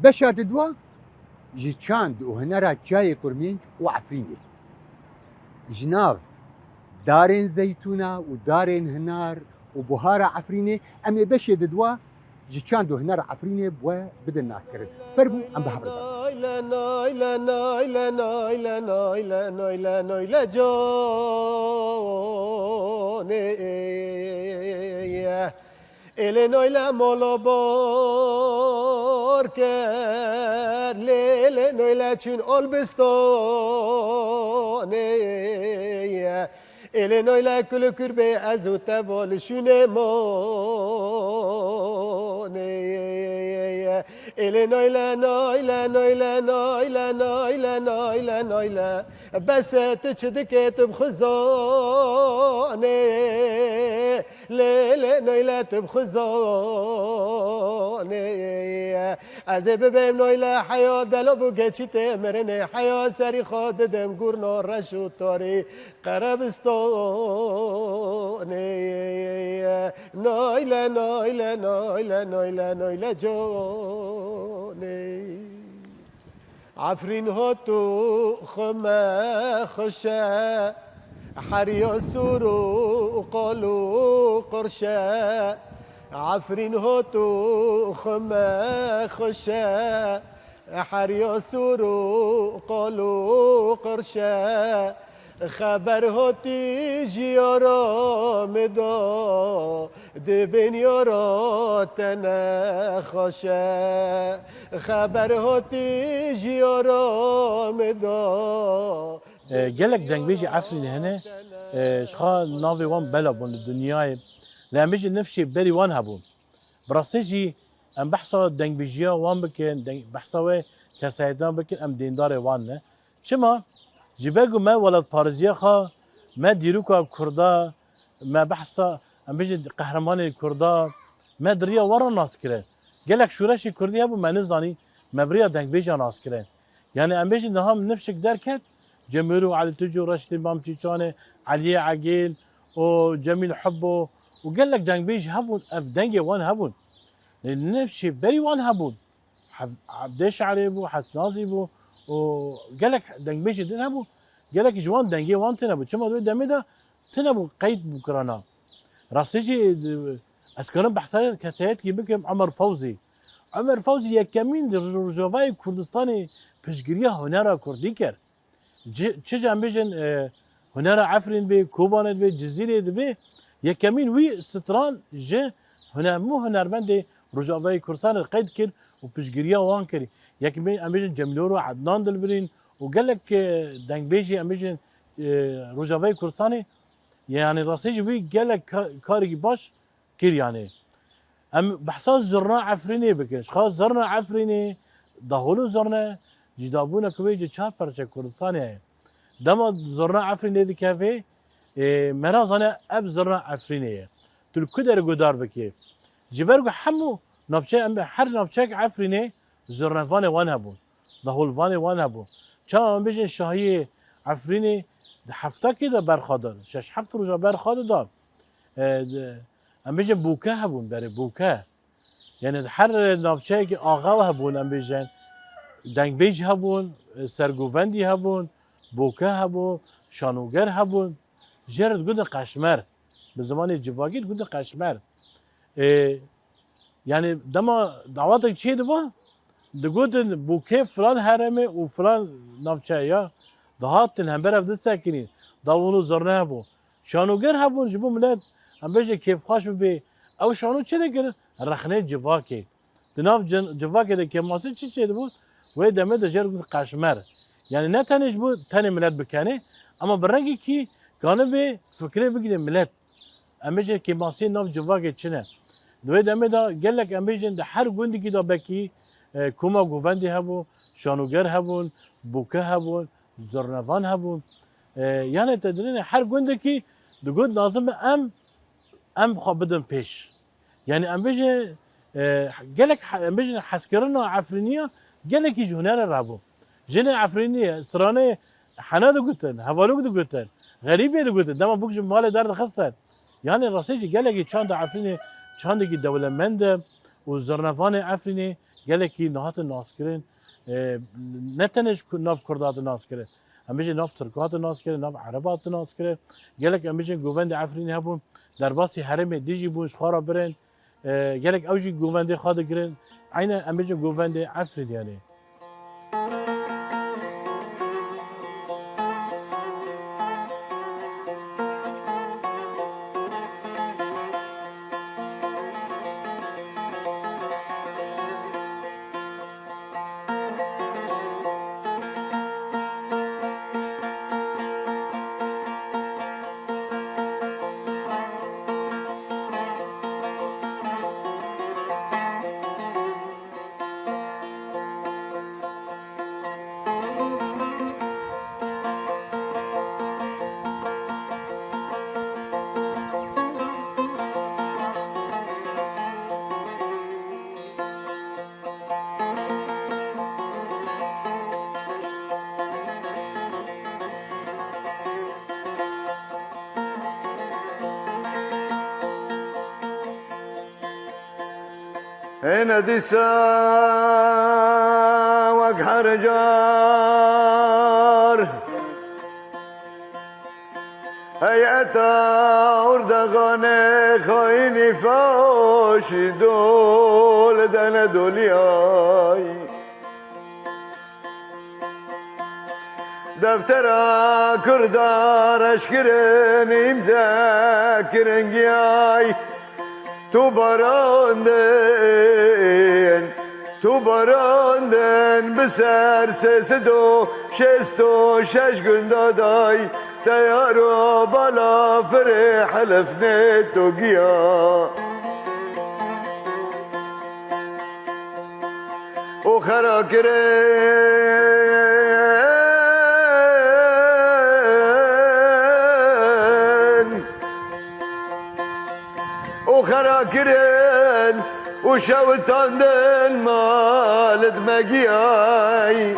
بشاد دوا جي چاند و هنرا جای کرمینج و عفرینی جناف دارين زيتونة ودارين هنار وبهارة عفرينة أمي بشاد دوا جي چاند و هنر عفرينة بوا بدا الناس كرد فربو أم بحبر نايلة نايلة نايلة نايلة نايلة نايلة نايلة جوني إلي نايلة مولا باركر ليلي نايلة چون ألبستاني إلي نايلة كل كربي أزو تبال شوني ماني إلي نايلة نايلة نايلة نايلة نايلة نايلة نايلة بس تشدكت بخزاني ليلة نايلة بخزاني أزي ببيم نايلة حياة دلو بوكي تمرني حياة سري خاد دم قرنا رشو طاري قربستاني نايلة نايلة نايلة نايلة نايلة جوني عفرين هاتو خما خشا حريا سورو قالوا قرشا عفرين هاتو خما خشا حريا سورو قالوا قرشا خبر هاتی جیارا مدا دبین یارا تنخاشه خبر هاتی جیارا مدا گلک دنگ بیجی عفرین هنه شخا ناوی وان بلا بون الدنیای لان بیجی نفشی بری وان هبون براستی جی ام بحثا دنگ بیجیا وان بکن بحثا و کسایدان بکن ام دیندار وان نه چما جبرگو ما ولد پارزیه خا ما دیروکا کردا ما بحثا ام بیجی قهرمان کردا ما دریا ورا ناس کرد گلک شورشی کردی هبو ما نزانی ما بریا دنگ بیجا ناس کرد یعنی ام بیجی نهام نفشک درکت جمهورو علي تجو رشد امام تشانه علي عقيل وجميل حبه وقال لك دنگ بيج هبون اف دنگي وان هبون نفسي بري وان هبون عبدش عليبو حسنازي بو وقال لك دنگ بيج دين هبو قال لك جوان دنگي وان تنبو كما دو دمدا تنبو قيد بكرانا راسيجي اسكرم بحثات كسيات كي بكم عمر فوزي يكمين رجوفاي كردستاني بشجريا هنرا كردي كر چه ام بیشن هنر عفرین به کوبانت به جزیره به یکمین وی ستران جه هنرمند رجاوی کردستان قید کرد و پیشگیری وان کردی یکمین ام بیشن جمیلو رو عدنان دلبرین و قال لك دنگ بیجی ام بیشن رجاوی کردستان یعنی راستیجی وی قال لك کاری باش کر یعنی ام بحثا زرنا عفرینی بکنش خاص زرنا عفرینی دهولو زرنا جدابونه کوی جو چهار پرچه کردستانه دما زرنا عفرینه دی کافه مرازانه اف زرنا عفرینه تل کدر گدار بکی جبرگو همو نافچه ام هر نافچه عفرینه زرنا وان وان هبون دهول وان وان هبون چه ام بیشن شاهی عفرینه هفته کی دا برخادر شش هفت روز برخادر دار ام بیشن بوکه هبون بره بوکه یعنی هر نافچه کی آقا هبون ام بیشن دنگ بیج هبون سرگووندی هبون بوکه هبون شانوگر هبون جرد گودن قشمر به زمان جواگیر گودن قشمر یعنی دما دعوت چی دبا دگودن بوکه فلان حرمه و فلان نافچه یا دهاتن هم برفت سکنین داونو زرنه هبون شانوگر هبون جبو ملت هم بیجه کیف خاش ببی او شانو چه نکرد رخنه جواکی دناف جواکی ده که ماسه چی دبون ويدا مدى جرب قاشمر يعني نتنج بو تاني ملت بكاني اما برنگي كي كانوا بي فكري بقلي ملت امجن كي ماسين نوف جواكي چنه دويدا مدى قال لك امجن ده هر گوندي كي دا بكي كوما گوفندي هبو شانوگر هبون بوكه هبون زرنفان هبون يعني تدرين هر گوندي كي دقود لازم ام خابدن پیش يعني ام بيجي قالك ام بيجي حسكرنا عفرينيه قالك يجي هنا رابو جن عفرينيه استرانه حنادو قلتن هوالوك دو قلتن غريبه دو قلتن دما بوكش مال دار خستن يعني راسيجي قالك چاند عفرينيه چاندگي دولتمند وزرنفان عفرينيه قالك نهات الناسكرين نتنش ناف كردات الناسكرين ام بيجي ناف تركات الناسكرين ناف عربات الناسكرين قالك ام بيجي گووند عفرينيه هبون در باسی حرم دیجی بونش خارا برن گلک اوجی گوونده خاده گرن عین امجن گوونده عفرید یعنی هنا ديسا وقحر جار هيئتا اردغاني خايني فاشي دول دنا دولياي دفترا كردار اشكرن امذاكرن جاي تو براندن بسر سسدو شستو شش گندادای تیارو بالا فرح لفنتو گیا و خرا کرن و شوتاندن مالد مگیای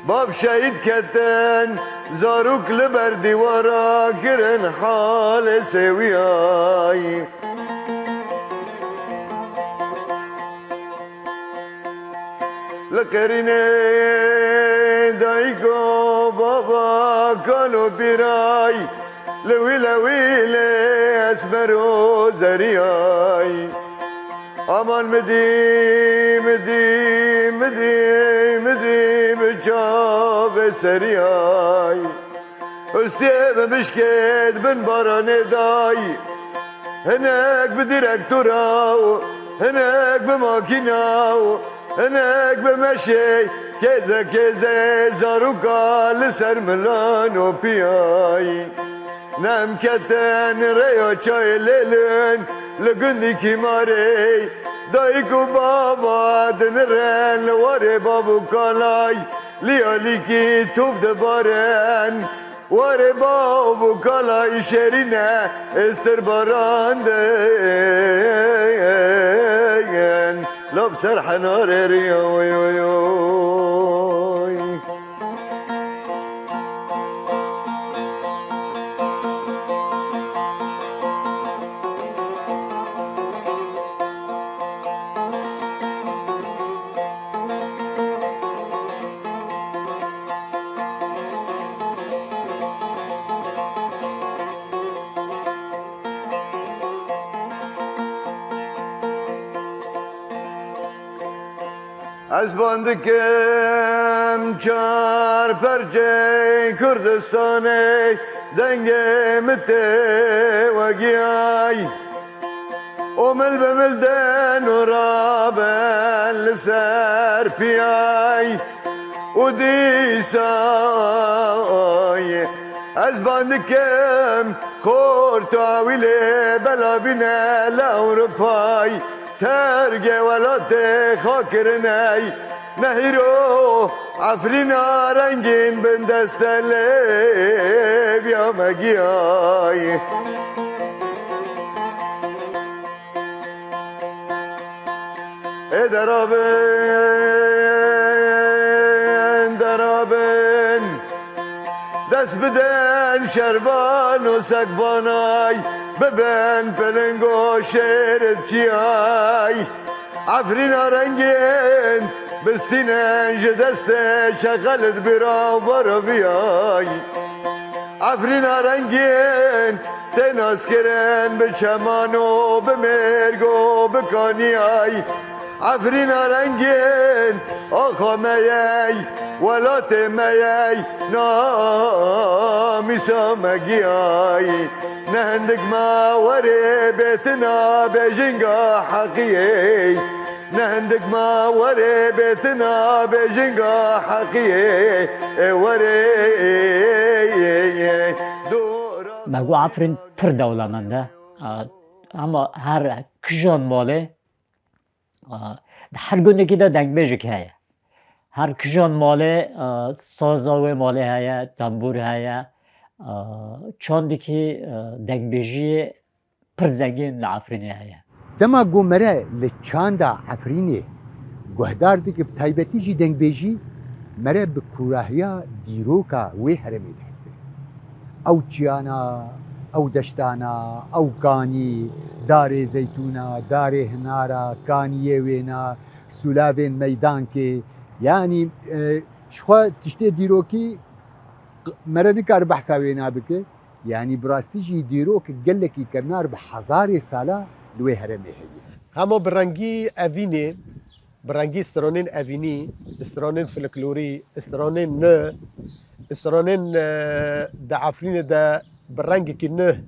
باب شهید کتن زاروک لبر دیوارا کرن حال سویای لقرینه دایگو بابا کانو بیرای لوی اسمرو زریای امان مدی بجاب سریای استیب مشکد بن باران دای هناك بديركتوراو هناك بماكيناو هناك بمشي كذا زاروكا لسر ملانو بياي نام كتن ريو چاي ليلن لگندی كيماري دايكو بابا دنرن لواري بابو كالاي لياليكي توب دبارن واري بابو كالاي شرينه استر باراندن لب سرحن ريو از باندکم چار پرچه کردستانه دنگه مته و گیای اومل بملدن و رابن لسر پیای ودي ساي از باندكم خور تاويلي بلا بنا لأوروباي ترقى ولا تخاكرناي نهيرو عفرينا رنگين بندستلب يا مجياي درابن دست بدن شربان و سقبانای ببن پلنگو شیرت چیای عفرین رنگین بستینن جدست شغلت برا ورا بیای عفرین رنگین تناس کرن به چمان و به مرگ و به کانیای عفرین رنگین آخا میی ولات میی نامیسا مگیای نهندک ما وری بیتنا بیجنگا حقیقی نهندك ما وري بيتنا بجنقا حقيقي وري مگو عفرین پر دولاننده اما هر کجان ماله هر گونه که دا دنگ بیجه که هیا هر کجان ماله سازاوی ماله هیا تنبور هیا چاندی که دنگ بیجه پر زنگین لعفرینه هیا دما گومره لچاندا عفرینه گهدار دیگه بتایبتی جی دنگ بیجی مره بکوراهیا دیروکا وی هرمی دحسه او چیانا او دشتانا او کانی دار زیتونا دار هنارا کانیه وینا سولاوین میدان که یعنی شخوا تشتی دیروکی مره نکار بحثا وینا بکه یعنی براستی جی دیروک گلکی کرنار به هزار ساله لوی هرمی هیه همه برنگی اوینی برنگی استرانین اوینی استرانین فلکلوری استرانین نه استرانین دا عفرین دا برنگی که نه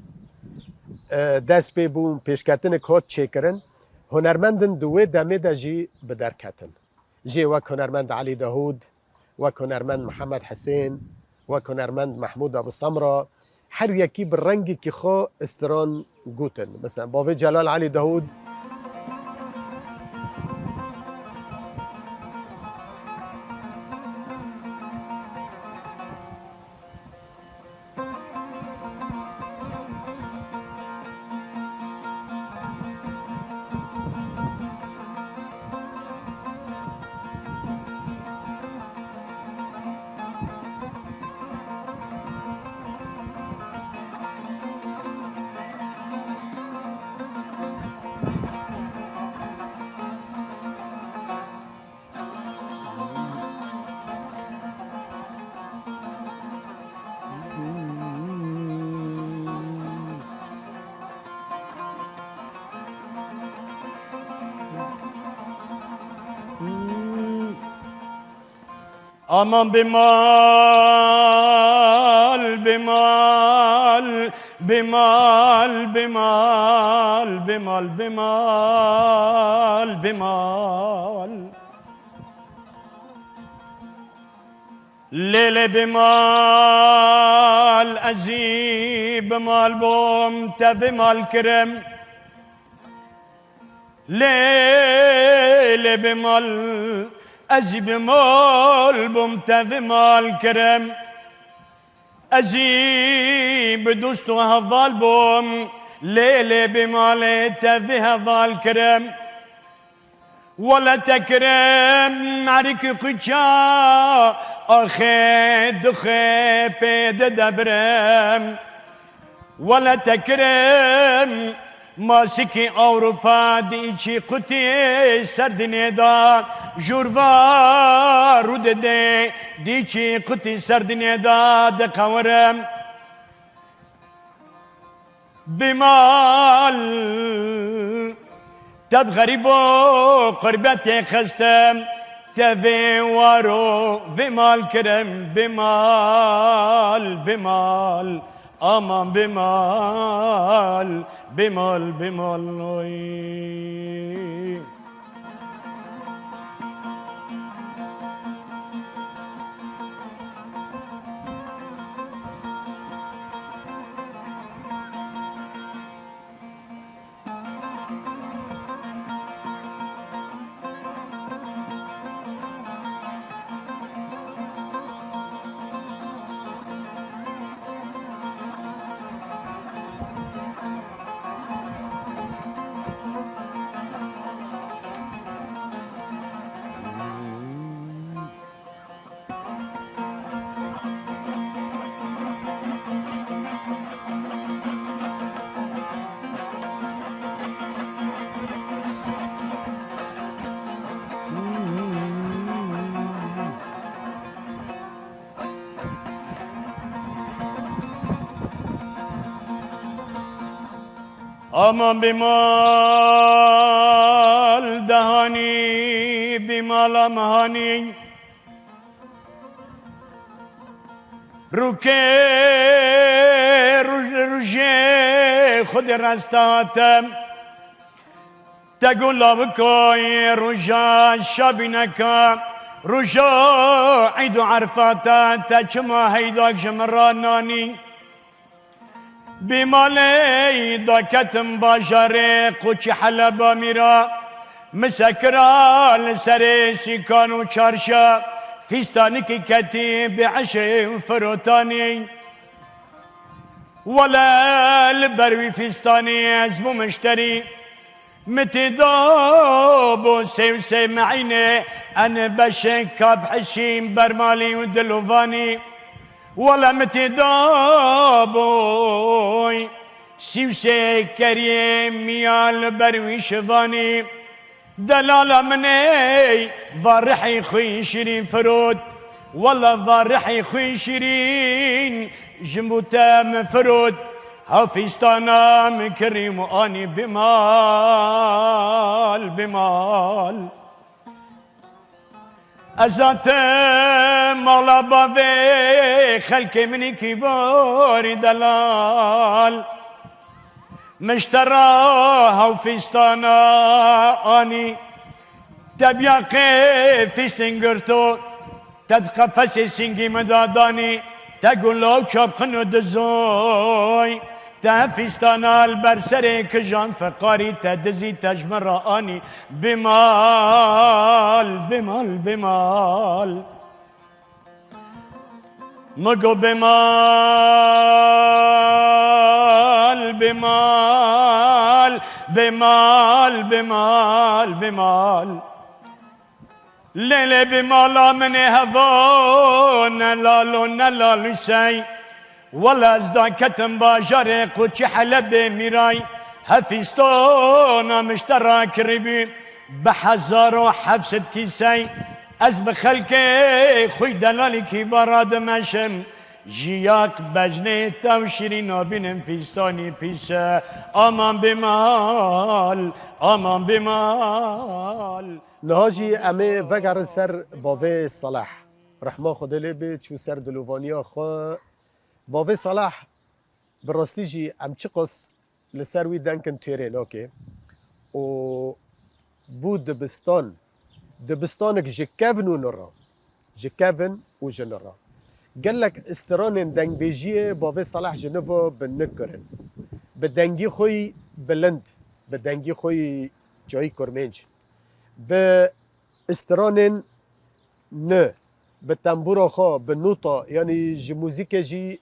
دست پی بون پیشکتن کات چه کرن هنرمندن دوی دمه دا جی بدر کتن جی وک هنرمند علی داود وک هنرمند محمد حسین وک هنرمند محمود ابو سمرا هر یکی برنگی که خو استران گوتن مثلا باوی جلال علی داود aman bimal bimal bimal bimal bimal bimal bimal ليلة بمال أجيب بمال بومت بمال كرم ليلة بمال أجيب بمال بومت بمال كرم أجيب دوست هذا البوم ليلة بمال تذي هذا الكرم ولا تكرم معرك قجا أخي دخي بيد دبرم ولا تكرم ماسكي أوروبا ديشي قتي سردني دا جوروا رود دي ديشي قتي سردني دا دقورم بمال تب غريبو قربتي خستم تفي وارو بمال كرم بمال بمال امان بمال بمال بمال امان بمال دهانی بمال امهانی روکه روژه خود رستاتم تقول بكوي رجا شابينكا رجا عيد عرفاتا تجمع هيداك جمراناني بمالي داكتم باجاري قوشي حلبا ميرا مسكرا لسري سيكانو چارشا فيستانكي كتي بعشي فروتاني ولا البروي فيستاني ازمو مشتري متدابو سيوسي معيني انا بشكا بحشيم برمالي ودلوفاني ولا متدابو سيوسي كريم ميال بروي شفاني دلالة مني ضارحي خوي شيرين فرود والله ضارحي خوي شيرين جمبوتا من فرود حفيستانا من كريم واني بمال بمال ازات مالا بافي خلقي مني كبار دلال مشتراها وفيستانا اني تبياقي في سنجرتو تتقفسي سنجي مداداني تقول لو شابخنو دزوي تفيستانا البرسري كجان فقاري تدزي تجمر اني بمال بمال بمال مقو بمال بمال بمال بمال بمال ليلة بمالا من هذون نلالو نلالو شي ولا ازدا كتم باجاري قوشي حلب ميراي هفيستونا مشترك ربي بحزارو حفصة كيسي از بخلقي خوي دلالي كي براد مشم جياك بجني توشيرين بينم فيستاني بيسا امان بمال امان بمال نهاجی امه وگر سر باوه صلاح رحمه خدا لبه چو سر دلووانیا خو باوه صلاح براستی جی ام چی قص لسر وی دنکن تیرین اوکی و بود دبستانک جکوین و نرا جکوین و جنرا قال لك استران دنگ بیجیه باوه صلاح جنوبا بنک کرن به دنگی خوی بلند به دنگی خوی جایی کرمنج به استران نه به تنبور خو به نوتا یعنی جی موزیک جی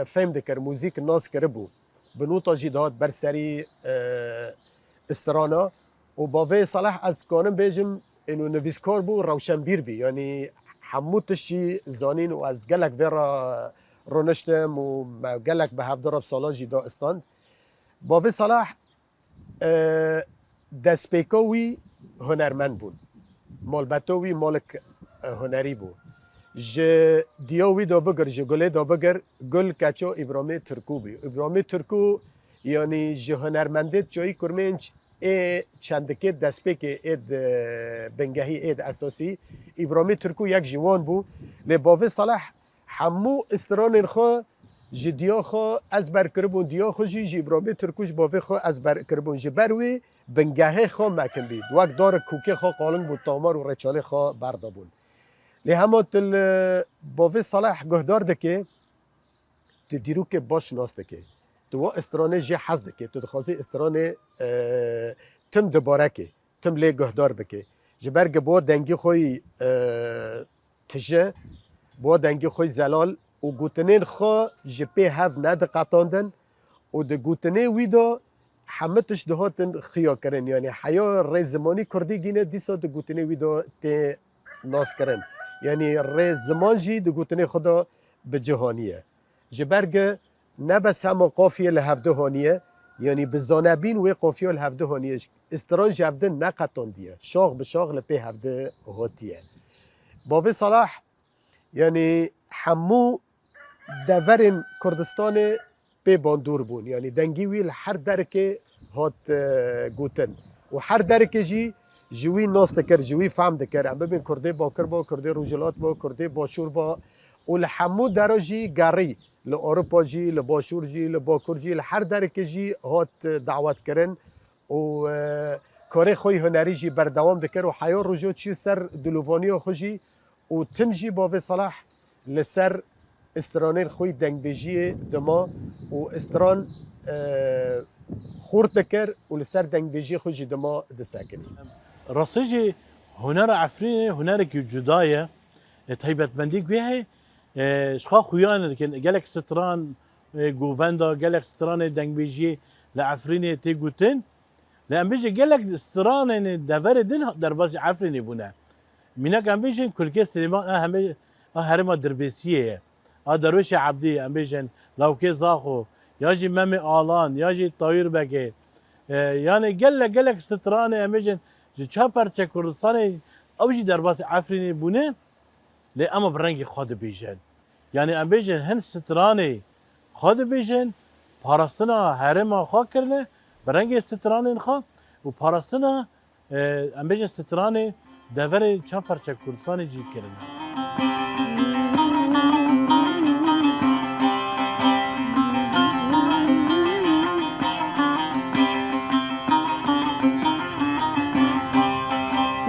فهم دکر موزیک ناس کربو به نوتا جی داد بر سری استرانا و باوه صلاح از کانم بیجم اینو نویسکار بو روشنبیر بی یعنی حموتش جی زانین و از گلک ورا رونشتم و گلک به 17 سالا جی دا استاند باوه صلاح دسپیکوی هنرمند بود مالبتوی مالک هنری بود ج دیوی دا بگر ج گله دا بگر گل کچو ابراهیم ترکو بی ابراهیم ترکو یعنی ج هنرمندت جایی کرمنج ای چندکه دسپیک اید بنگهی اید اساسی ابراهیم ترکو یک جوان بود لباوه صلاح همو استران خو جدیا خو از بر کربون دیا خو جی ابراهیم ترکوش باوه خو از بر کربون جبروی بنگهه خو مکن بید وقت دار کوکه خو قالن بود تامار و رچاله خو بردابون لی همه تل باوه صلاح گهدار دکه تدیرو که باش ناس دکه تو استرانه جه حز دکه تو دخوازی استرانه تم دباره که تم لی گهدار بکه جبرگ با دنگی خوی تجه با دنگی خوی زلال و گوتنین خو جپی هف ند قطاندن و ده گوتنه ویدا حمتش دهاتن خیا کرن یعنی حیا ری زمانی کردی گینه دیسا ده گوتنه ویدا تی ناس کرن یعنی ری زمان جی ده گوتنه خدا به جهانیه جبرگ نبس همه قافیه لهفده هانیه یعنی بزانبین و قافیه لهفده هانیه استران جفده نقطاندیه شاغ به شاغ لپی هفده هاتیه باوه صلاح یعنی همو دورن کردستان به باندور بون یعنی دنگی ویل هر درکه هات گوتن و هر درکی جی جوی ناس دکر جوی فهم دکر ام ببین کرده باکر با کرده روجلات با کرده باشور با و لحمو درا جی گری لأوروبا جی لباشور جی لباکر جی لهر درکی جی هات دعوت کرن و کاری خوی هنری جی بردوام دکر و حیار روجو چی سر دلووانی خوشی و تم جی با صلاح لسر استرانین خوی دنگ بیجی دما و استران خورد دکر و لسر دنگ بیجی خوشی دما دساکنی راسجي هنر عفرين هنرك جداية تهيبت بنديك بيها شخا خويان لكن قالك ستران جوفندا قالك ستران دنگ بيجي لعفرين تيجوتن لأن بيجي قالك ستران دفر دين دربازي عفرين بنا منك أم بيجي كل كيس سليمان أهم هرما دربيسية درويش عبدي أم بيجي لو كي زاخو ياجي مامي آلان ياجي طاير بكي يعني قالك ستران أم بيجي جی چه پرچه کردستانی اوجی در باس عفرینی بونه لی اما برنگی خود بیجن یعنی ام بیجن هن سترانی خود بیجن پاراستنا هرما خواه کرنه برنگی سترانی خواه و پاراستنا ام بیجن سترانی دور چه پرچه کردستانی جی کرنه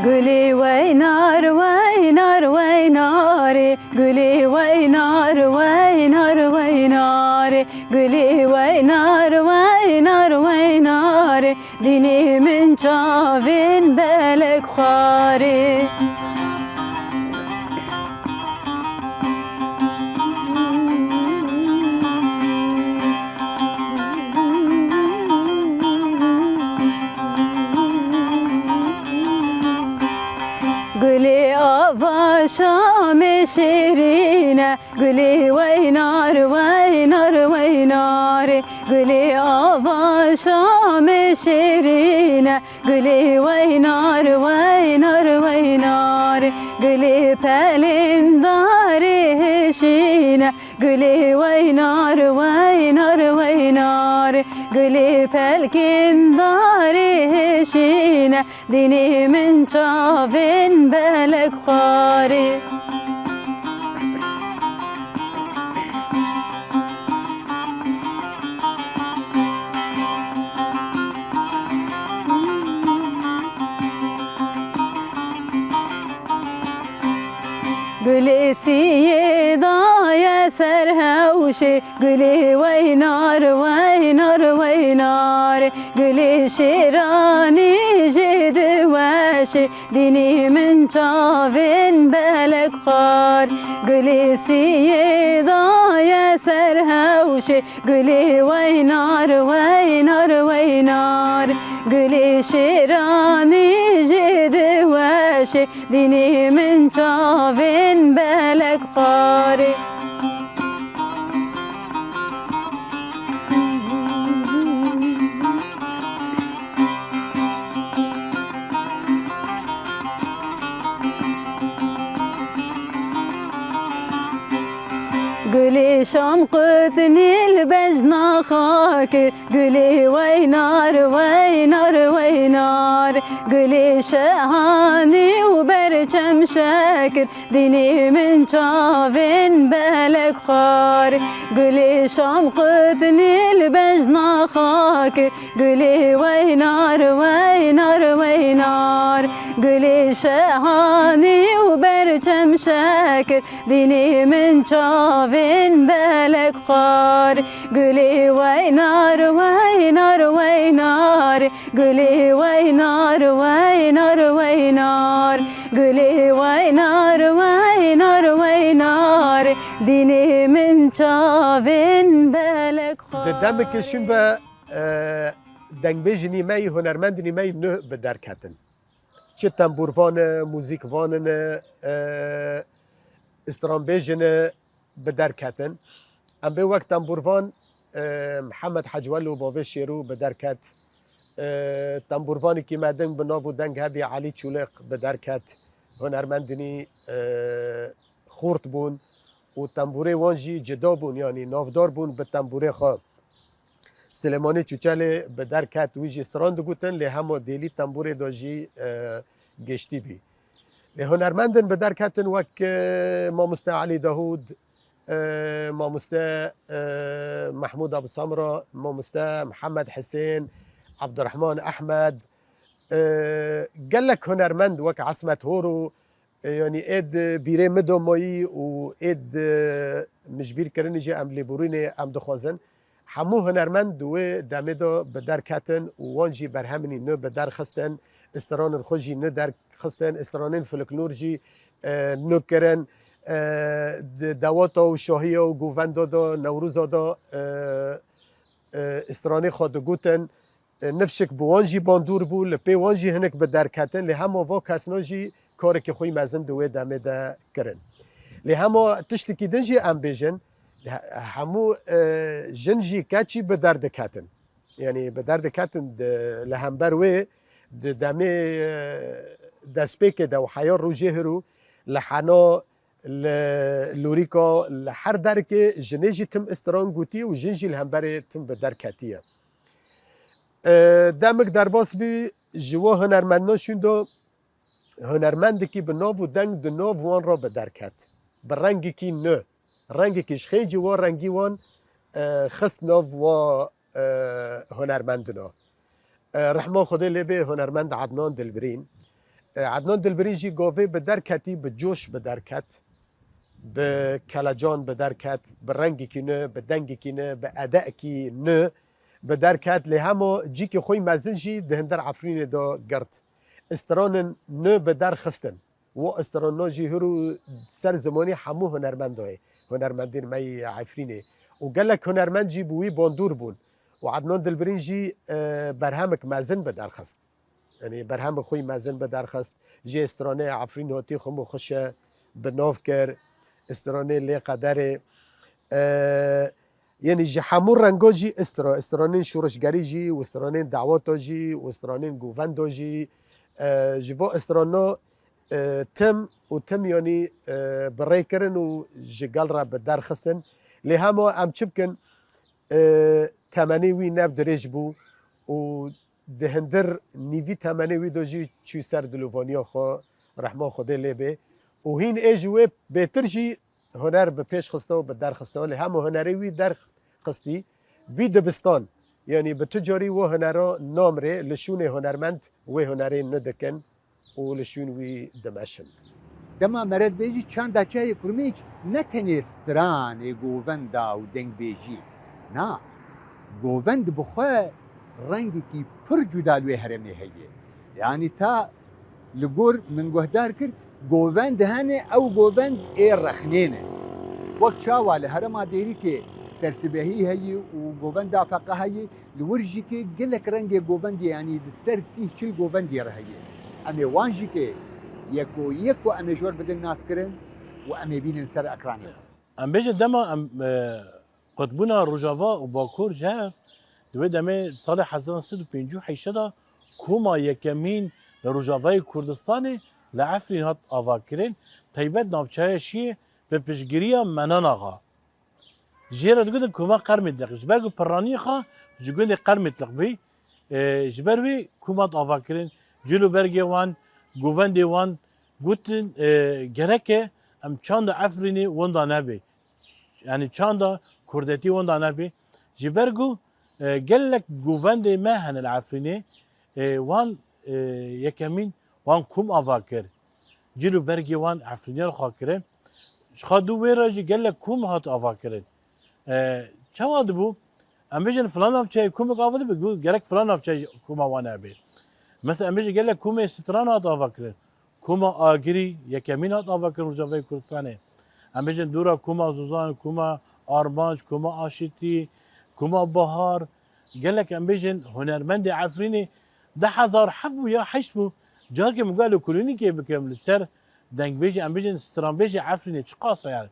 قولي وينار وينار ويناري قولي وينار وينار ويناري قولي وينار وينار ويناري ديني من شافين بالك خاري قولي أبا شام شيرينة قولي وينار وينار ويناري قولي أبا شام شيرينة قولي وينار وينار ويناري قولي بالين داري هشينة قولي وينار وينار ويناري قولي بالكين داري هشينة ديني من شافين بالك خاري قولي سيدا يا سرهوشي قولي وينار وينار وينار قولي شيراني جد واشي ديني من شافين بالك خار قولي سيدا يا سرهوشي قولي وينار وينار وينار قولي شيراني جد واشي ديني من شافين بالك خاري قولي شام قتني البجنا خاك قولي وينار وينار وينار قولي شهاني وبرجم شاكر ديني من شافين بالك خار قولي شام قتني البجنا خاك قولي وينار وينار وينار قولي شهاني وبرجم شاكر ديني من شافين بالك خار قولي وينار وينار وينار قولي وينار وينار وينار قولي وينار وينار وينار ديني من شافين بالك خار دمك شنو دنگبیج نیمه هنرمند نیمه نه به درک هاتن چه تنبوروان موزیک وانن استرانبیجن به درک هاتن ام به وقت تنبوروان محمد حجوالو باوی شیرو به درک هات تنبوروانی که مدن به ناو دنگ هبی علی چولق به درک هات هنرمندنی خورد بون و تنبوره وانجی جدا بون یعنی نافدار بون به تنبوره خواه سلیمانی چوچاله به در کت ویجی ستران دگوتن لی همو دیلی تنبور داجی گشتی بی لی هنرمندن به در کتن وک مامسته علی داود مامسته محمود ابو سمرة مامسته محمد حسين عبد الرحمن احمد قال لك هنرمند وك عصمت هورو يعني اد بيري مدو ماي و اد مجبير كرنجي ام ليبوريني ام دخوازن حمو هنرمند و دامدو بدر كاتن وانجي برهمني نو بدر خستن استران الخوجي نو در خستن استرانين فلكلورجي نو كرن دواتا و شاهی و گووندا دا نوروزا دا استرانی خود گوتن نفشک بوانجی باندور بو لپی وانجی هنک به درکتن لی همه وا کسناجی کاری که خوی مزن دوی دمه دا کرن لی همه تشتکی دنجی ام بیجن همو جنجی کچی به درد کتن یعنی به درد کتن لهمبر وی دمه دسپیک دا و حیار رو جهرو لحنا لوريكا لحر درك جنيجي تم استران قوتي وجنجي الهمبري تم بدر كاتيه دامك درباس بي جوا هنرمندان شوندو هنرمندكي بناف و دنگ دناف وان را بدر كات برنگي كي نو رنگي كيش خيجي وان رنگي وان خست ناف و هنرمندنا رحمه خده لبه هنرمند عدنان دلبرين عدنان دلبرين جي قوفي بدر كاتي بجوش بدر كات به کلجان به درکت به رنگی کی نه به دنگی کی نه به اداء کی نه به درکت لی همو جی که خوی مزن جی دهندر عفرین دا گرد استران نه به در خستن و استران جی هرو سر زمانی همو هنرمند های هنرمندین می عفرینه و گلک هنرمند جی بوی باندور بون و عدنان دلبرین جی برهمک مزن به در خست یعنی برهم خوی مزن به در خست جی استرانه عفرین هاتی خمو خوشه به ناف کر استرانه لی قدره یعنی جی همون رنگا جی استرانین شورشگری جی و استرانین دعواتا جی و استرانین گووندا جی جبا استرانا تم و تم یعنی برای کرن و جگل را به در خستن لی همه ام چی بکن تمنی وی نب دریج بو و دهندر نیوی تمنی وی دو جی چی سر دلوانیا خواه رحمان خوده لیبه و هین ایجوه بهتر جی هنر به پیش خسته و به در خسته ولی همه هنری وی در خستی بی دبستان یعنی به تجاری و هنرا نامره لشون هنرمند و هنری ندکن و لشون وی دمشن دما مرد بیجی چند دچه کرمیچ نتنی ستران گووندا و دنگ بیجی نه گووند بخواه رنگی کی پر جدالوی هرمی هیه یعنی تا لگور من گهدار کرد گووند هنه او گووند ای رخنینه وقت چاوا لهرما دیری که سرسبهی هی و گووند افقه هی لورجی که گلک رنگ گووند یعنی سر سی چل گووندی رهیه امی وانجی که یکو امی جور بدن ناس کرن و امی بینن سر اکرانی ام بیجن دما ام قطبونا روجاوا و باکور جاف دوی دمه سال 1958 دا کوما یکمین لروجاوای کردستانی لعفرین هات آوا کرن تایبت نافچای شیه به پشگیری منان آقا جیرا دگود کوما قرمت لق جبرگو پرانی خواه جگود قرمت لق بی جبروی کومات آوا کرن جلو برگی وان گووندی وان گوتن گرکه ام چاند عفرینی وندا نبی یعنی چاند کردتی وندا نبی جبرگو گلک گووندی ما هن العفرینی وان یکمین وان کوم آوا کر جلو برگی وان عفرینی رو خواه کرن شخادو ویراجی گلک کوم هات آوا کرن چه واد بو؟ ام بیجن فلان افچای کوم آوا بگو گرک فلان افچای کوم آوانه بی مثلا ام بیجن گلک کوم ستران هات آوا کرن کوم آگری یکمین هات آوا کرن روجاوای کردستانه ام بیجن دورا کوم زوزان کوم آرمانج کوم آشتی کوم بهار گلک ام بیجن هنرمند عفرینی 10,000 حفو یا حشت بو جار که مقالو کلونی که بکم لسر دنگ بیجی ام بیجن ستران بیجی عفرینی چه قاسه یعنی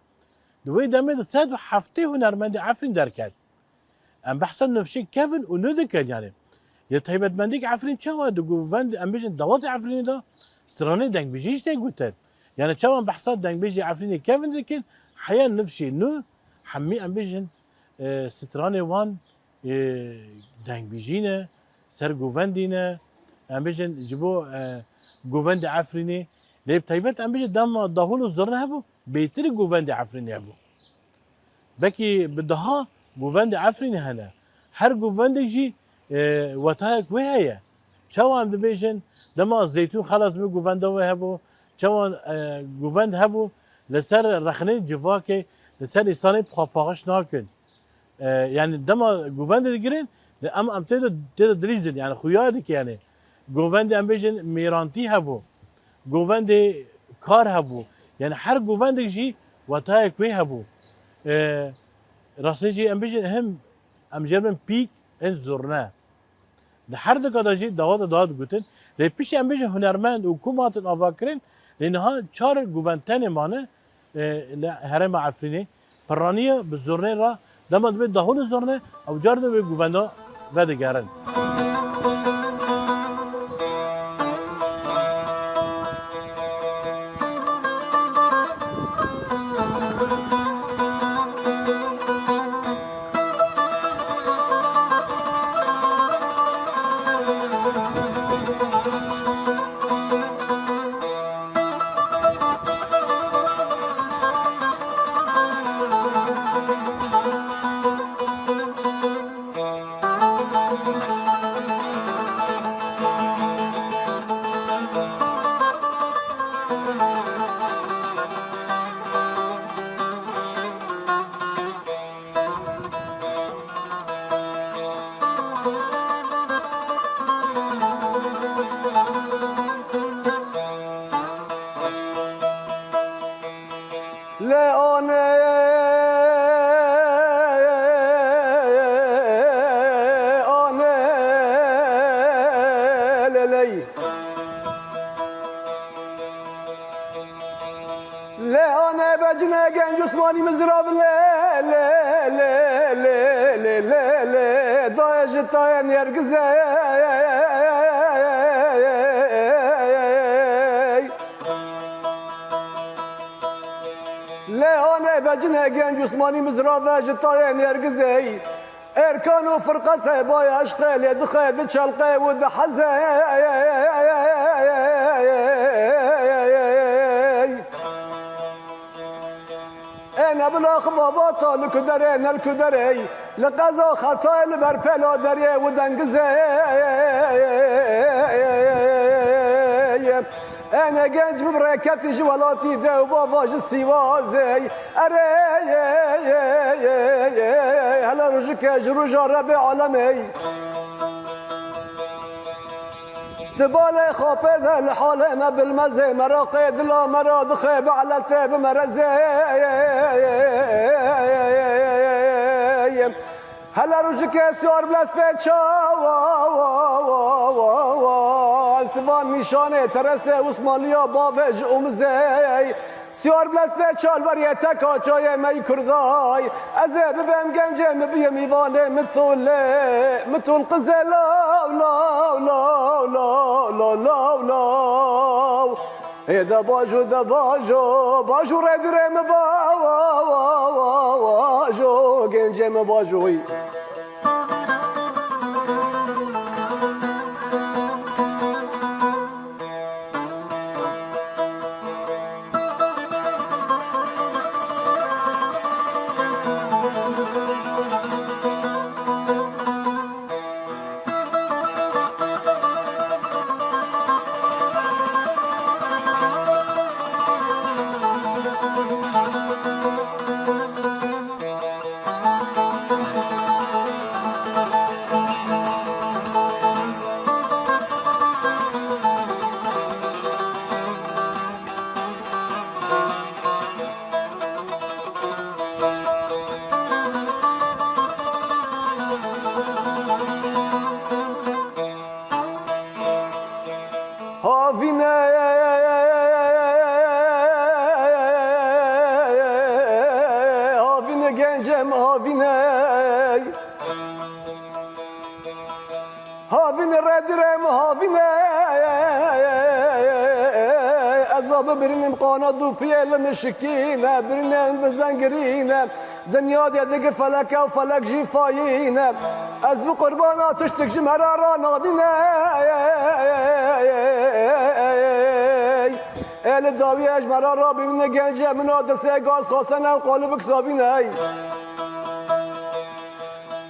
دوی دمه ده 107 هنرمند عفرین درکد ام بحثن نفشی کفن و ندکد یعنی یا تایبت مندی که عفرین چه واد گووند ام بیجن دوات عفرینی دا سترانه دنگ بیجیش نگوتن یعنی چه وان بحثات دنگ بیجی عفرینی کفن دکن حیا نفشی نو حمی ام بیجن سترانه وان دنگ بیجینه سر گووندینه ام بیجن جبو گووند عفرینی لیب تایبت ام بیجن دم دهون و زرنه هبو بهتر گووند عفرینی هبو بکی بدها گووند عفرینی هنه هر گووندی جی وتاک وی هیا چوان دبیجن دما زیتون خلاص می گوونده و هبو چوان گووند هبو لسر رخنه جواکه لسر انسانی بخاپاغش ناکن يعني دما جوفاندي دقرين ام تيدا دريزن يعني خويادك يعني جوفاندي ام بيجن ميرانتي هبو جوفاندي كار هبو يعني حر جوفاندي جي وتايك وي هبو راسيجي ام بيجن هم ام جربن بيك ان زورنا ده حر دكا جي دواد گوتن لي بيش ام بيجن هنرمند و كوماتن افاكرين لانها چار جوفانتاني مانه هرم عفريني برانيه بالزورنه را لما تبي دهون الزرنة أو جارده بجوفانا بعد جارن. جسماني مزرافة جطاين يرقزي اركان وفرقته باي عشقه لدخه ذي شلقه وذي حزه انا بلا خبابات الكدرين الكدري لقزا خطا البربلا دري ودنقزي انا جنج ببركتي جوالاتي ذا وباباج السوازي اري هلا رجك جروج ربي عالمي تبالي خافض الحالة ما بالمزي مراقيد لا مراد خيب على التاب مرزي هلا رجك سيار بلاس بيتشا التفان ميشاني ترسي عثمانيا بافج امزي سيار بلاس بيتشال وريتا كاچاي مي كرداي ازي ببم گنجم بيم ايوانه متول قزه لا لا لا لا لا لا هذا باجو ده باجو ردرم باجو گنجم باجوي برنم قانادو بيل مشكينة برنم بزنجرينة دنيا دي دق فلك وفلك جفاينة از بقربانا تشتك جمهرا رانا بنا ال داویش مرا را ببینه گنجه من آدسه گاز خواستن او قالبک سابینه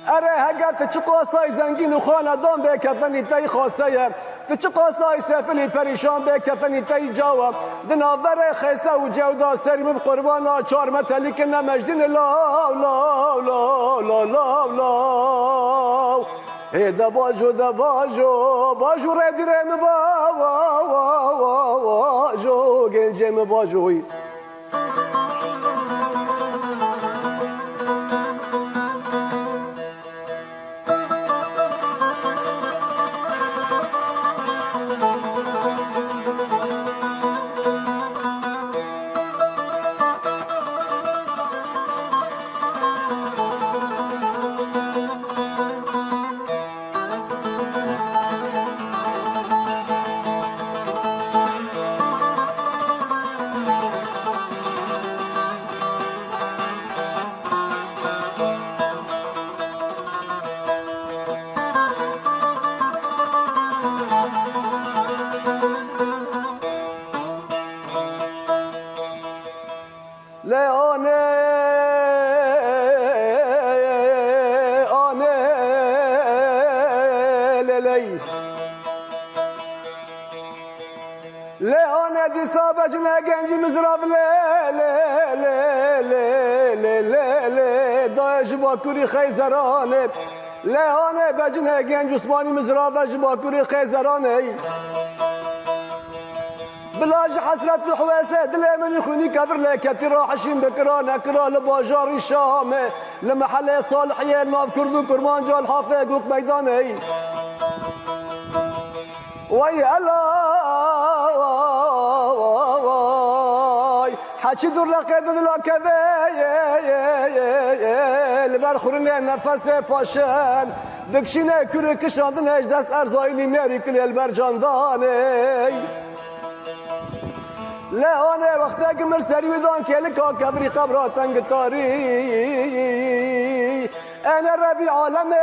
اره هگت چه قاسای زنگین و خاندان به کفنی تی خواسته تو چه قاسای سفلی پریشان به کفنی تی جواب دناور خیسه و جودا سریم بقربانا چار متلی که نمجدین لا لا لا لا لا لا ای دا باجو باجو ردیرم باجو گنجم باجوی لهانه دي صابجنا گنجی مزراب ل داش باکوری خیزرانه لهانه بجنه گنج عثمانی مزراب باکوری خیزرانه بلاج حسرت الحواسه دلي من يخوني كبر لكتي راح شين بكرا نكرا لباجار الشام لمحل صالحيه ناف كردو كرمان جال حافظ قوق ميداني وي الله حكي دور لقيت لا كذا البرخورني نفس باشن دكشينه كوري كشاندن اج دست ارزايني ميري كل البرجان داني لا أنا وقتك مرسل ودان كلك كبري قبراتن قطاري أنا ربي عالمي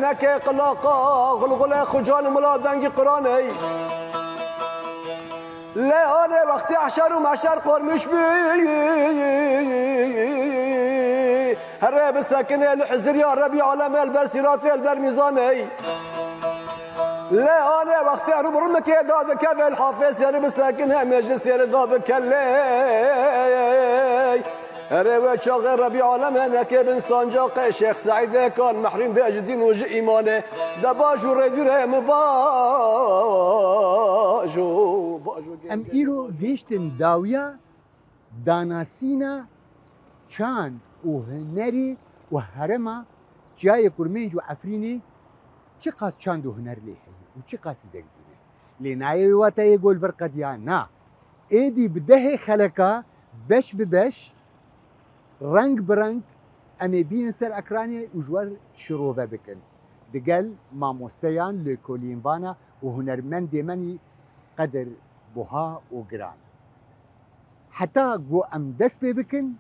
نك قلاقا غلغلة خجان ملادنج قراني لا أنا وقت أحشر ومعشر قرمش بي هرب السكن الحزر يا ربي عالمي البرسيرات البرميزاني لا أنا وقت أروح برمك يا داد كبل الحافظ يا رب ساكنها مجلس يا داد كلي أروح شغل ربيع عالم أنا كابن صنجاق شيخ سعيد كان محرم بأجدين وجه إيمانه دباجو رديره مباجو ام ایرو گشتن داویا داناسینا چاند و هنری و هرما جای کرمنج و عفرینی چه قاس چاند و هنر لیه و چه قاس زنگینه لنایه واتا یقول برقد یا نا ایدی بده خلقا بش ببش رنگ برنگ امی بین سر اکرانی و جوار شروبه بکن دقل ماموستیان لکولینبانا و هنرمند منی قدر بها و گران حتی گو ام دست بی بکن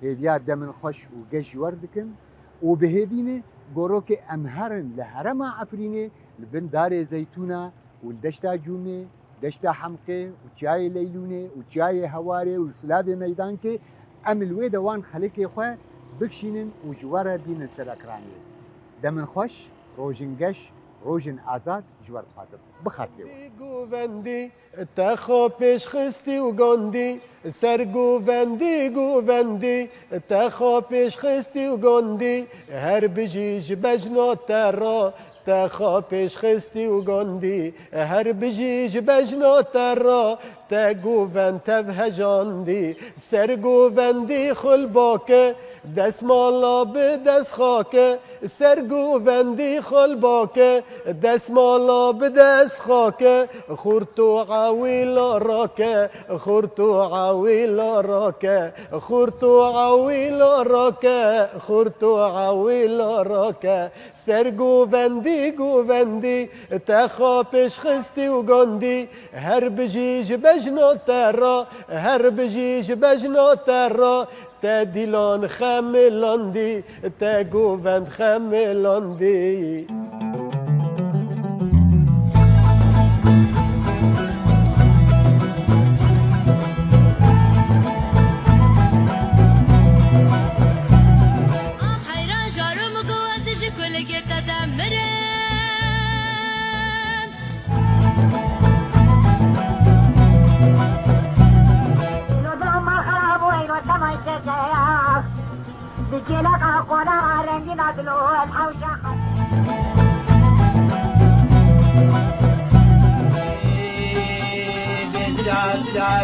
هیویا دمن خوش و گش وردکن و بهبینه گورو که امهرن لحرم عفرینه لبن دار زیتونه و الدشتا جومه دشتا حمقه و چای لیلونه و چای هواره و سلاب میدان که ام الوی دوان خلقه خواه بکشینن و جواره بینن سر اکرانیه دمن خوش روژن گش روژن آزاد جوارد خاطر بخاطره گووندی تخو پیش خستی و گندی سر گووندی تخو پیش خستی و گندی هر بجیج بجنات را تخو پیش خستی و گندی هر بجیج بجنات را تا گووند تفهجاندی سر گووندی خل باکه دست مالا به دست خاکه سرگو وندی خلباکه دست مالا بدست خاکه خورتو عویلا راکه خورتو عویلا راکه خورتو عویلا راکه خورتو عویلا راکه سرگو وندی تخاپش خستی و گندی هر بجیج بجنا ترا هر بجیج بجنا ترا تا دیلان خملاندی تا گووند خملاندی حیران جارم گوازش کلگی تدمره بجيلك أقونا رنجنا دلوه الحوشة سدا